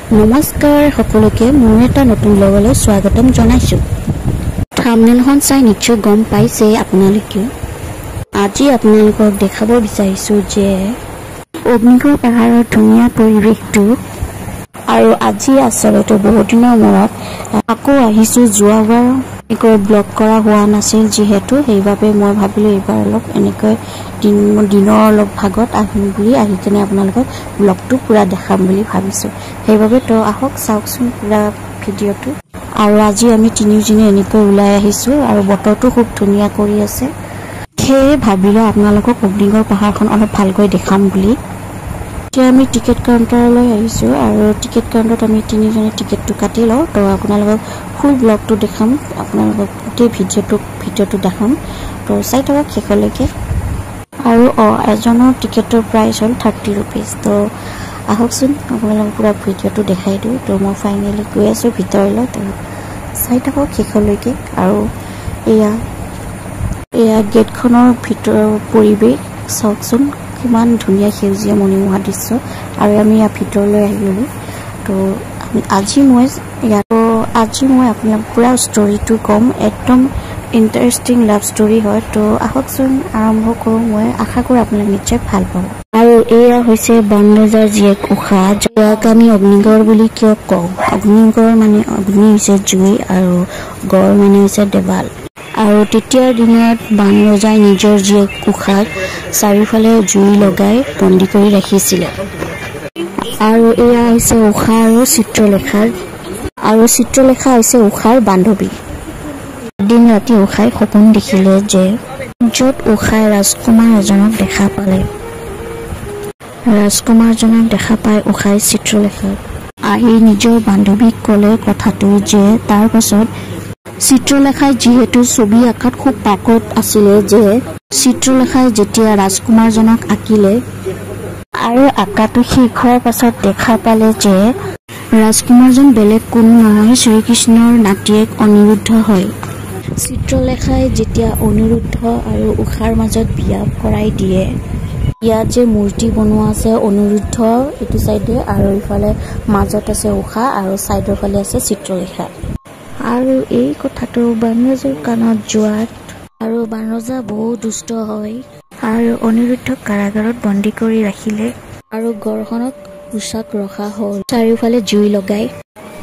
নমস্কাৰ সকলোকে মোৰ এটা নতুন লগলৈ স্বাগতম জনাইছো। থাম্বনেইলখন চাই নিশ্চয় গম পাইছে আপোনালোকে। আজি আপোনালোকক দেখাব বিচাৰিছো যে অগ্নিগড় পাহাৰৰ ধুনীয়া পৰিৱেশটো আৰু আজি আচলতে বহুত দিনৰ মূৰত আকৌ আহিছো। যোৱাবাৰ একো ব্লগ কৰা হোৱা নাছিল যিহেতু সেইবাবে মই ভাবিলো এইবাৰ অলপ এনেকৈ দিনৰ অলপ ভাগত আহিম বুলি আহি কিনে আপোনালোকক ব্লগটো পুৰা দেখাম বুলি ভাবিছো। সেইবাবে তো আহক চাওকচোন পুৰা ভিডিঅ'টো। আৰু আজি আমি তিনিজনে এনেকৈ ওলাই আহিছো আৰু বতৰটো খুব ধুনীয়া কৰি আছে। সেয়ে ভাবিলো আপোনালোকক অগ্নিগড় পাহাৰখন অলপ ভালকৈ দেখাম বুলি। এতিয়া আমি টিকেট কাউণ্টাৰলৈ আহিছো আৰু টিকেট কাউণ্টাৰত আমি তিনিজনে টিকেটটো কাটি লওঁ। তো আপোনালোকক ফুল ব্লগটো দেখাম, আপোনালোকক গোটেই ভিডিঅ'টো দেখাম। তো চাই থাকক শেষলৈকে। আৰু এজনৰ টিকেটৰ প্ৰাইচ হ'ল 30 rupees। তো আহকচোন আপোনালোকক পুৰা ভিডিঅ'টো দেখাই দিওঁ। তো মই ফাইনেলি গৈ আছোঁ ভিতৰলৈ, তো চাই থাকক শেষলৈকে। আৰু এয়া গেটখনৰ ভিতৰৰ পৰিৱেশ চাওকচোন, কিমান ধুনীয়া সেউজীয়া মনোমোহা দৃশ্য। আৰু আমি ইয়াৰ ভিতৰলৈ আহি গ'লোঁ। তো আজি মই আপোনাক পুৰা ষ্টৰিটো ক'ম, একদম ইণ্টাৰেষ্টিং লাভ ষ্টৰি হয়। তো আহকচোন আৰম্ভ কৰোঁ। মই আশা কৰোঁ আপোনালোকে নিশ্চয় ভাল পাব। আৰু এয়া হৈছে বানৰজাৰ জীয়েক উষা, যাক আমি অগ্নিগড় বুলি কিয় কওঁ। অগ্নিগড় মানে অগ্নি হৈছে জুই আৰু গড় মানে হৈছে দেৱাল। আৰু তেতিয়াৰ দিনত বানৰজাই নিজৰ জীয়েক উষাক চাৰিওফালে জুই লগাই বন্দী কৰি ৰাখিছিলে। আৰু এয়া হৈছে উষা আৰু চিত্ৰলেখা হৈছে উষাৰ বান্ধৱী। এদিন ৰাতি উষাই সপোন দেখিলে যে য'ত উষাই ৰাজকুমাৰ এজনক দেখা পালে। ৰাজকুমাৰজনক দেখা পাই উষাই চিত্ৰলেখাক আহি নিজৰ বান্ধৱীক ক'লে কথাটো যে তাৰ পাছত চিত্ৰলেখাই যিহেতু ছবি আঁকাত খুব পাকত আছিলে, যে চিত্ৰলেখাই যেতিয়া ৰাজকুমাৰজনক আঁকিলে আৰু আঁকাটো শেষ হোৱাৰ পাছত দেখা পালে যে ৰাজকুমাৰজন বেলেগ কোনো নহয়, শ্ৰীকৃষ্ণৰ নাতিয়েক অনিৰুদ্ধ হয়। চিত্ৰলেখাই যেতিয়া অনিৰুদ্ধ আৰু উষাৰ মাজত বিয়া কৰাই দিয়ে, ইয়াত যে মূৰ্তি বনোৱা আছে অনিৰুদ্ধ এইটো চাইডে আৰু ইফালে মাজত আছে উষা আৰু চাইডৰ ফালে আছে চিত্ৰলেখা। আৰু এই কথাটো বানৰজাৰ কাণত যোৱাত আৰু বানৰজা বহু দুষ্ট হয় আৰু অনিৰুদ্ধক কাৰাগাৰত বন্দী কৰি ৰাখিলে আৰু গড়খনক উষাক ৰখা হ'ল চাৰিওফালে জুই লগাই।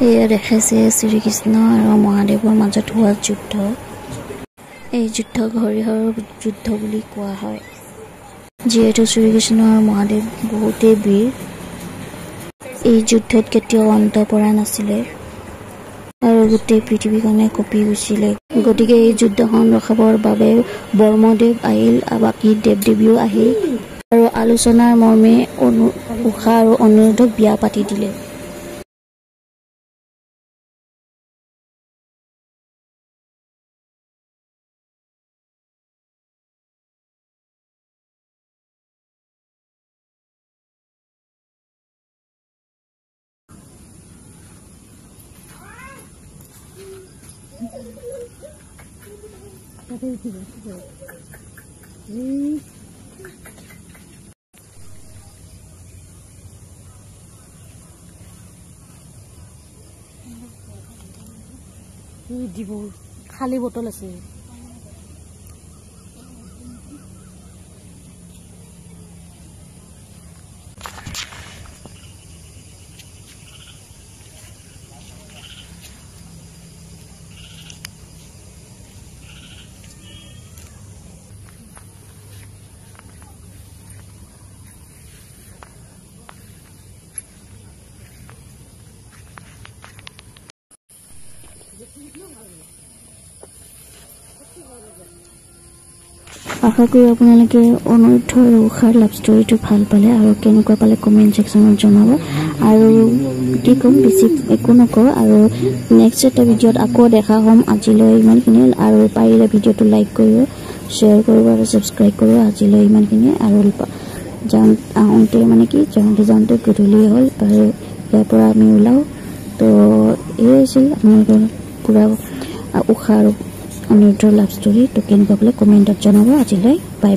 এয়া দেখাইছে শ্ৰীকৃষ্ণ আৰু মহাদেৱৰ মাজত হোৱা যুদ্ধ। এই যুদ্ধক হৰিহৰৰ যুদ্ধ বুলি কোৱা হয়, যিহেতু শ্ৰীকৃষ্ণ আৰু মহাদেৱ বহুতেই বীৰ। এই যুদ্ধত কেতিয়াও অন্ত পৰা নাছিলে আৰু গোটেই পৃথিৱীখনে কঁপি গৈছিলে। গতিকে এই যুদ্ধখন ৰখাবৰ বাবে ব্ৰহ্মদেৱ আহিল, বাকী দেৱ দেৱীও আহিল আৰু আলোচনাৰ মৰ্মে উষা আৰু অনিৰুদ্ধক বিয়া পাতি দিলে। দিব খালী বটল আছে। আশা কৰোঁ আপোনালোকে অনিৰুদ্ধ আৰু উষাৰ লাভ ষ্টৰিটো ভাল পালে আৰু কেনেকুৱা পালে কমেণ্ট ছেকশ্যনত জনাব। আৰু কি ক'ম, বেছি একো নকওঁ। আৰু নেক্সট এটা ভিডিঅ'ত আকৌ দেখা হ'ম। আজিলৈ ইমানখিনি, আৰু পাৰিলে ভিডিঅ'টো লাইক কৰিব, শ্বেয়াৰ কৰিব আৰু ছাবস্ক্ৰাইব কৰিব। আজিলৈ ইমানখিনি। আৰু যাওঁতে গধূলি হ'ল আৰু ইয়াৰ পৰা আমি ওলাওঁ। তো এই আছিল আপোনালোকৰ পুৰা উষা আৰু অনিৰুদ্ধৰ লাভ ষ্টৰি। তো কেনেকুৱা পালে কমেণ্টত জনাব। আজিলৈ বাই।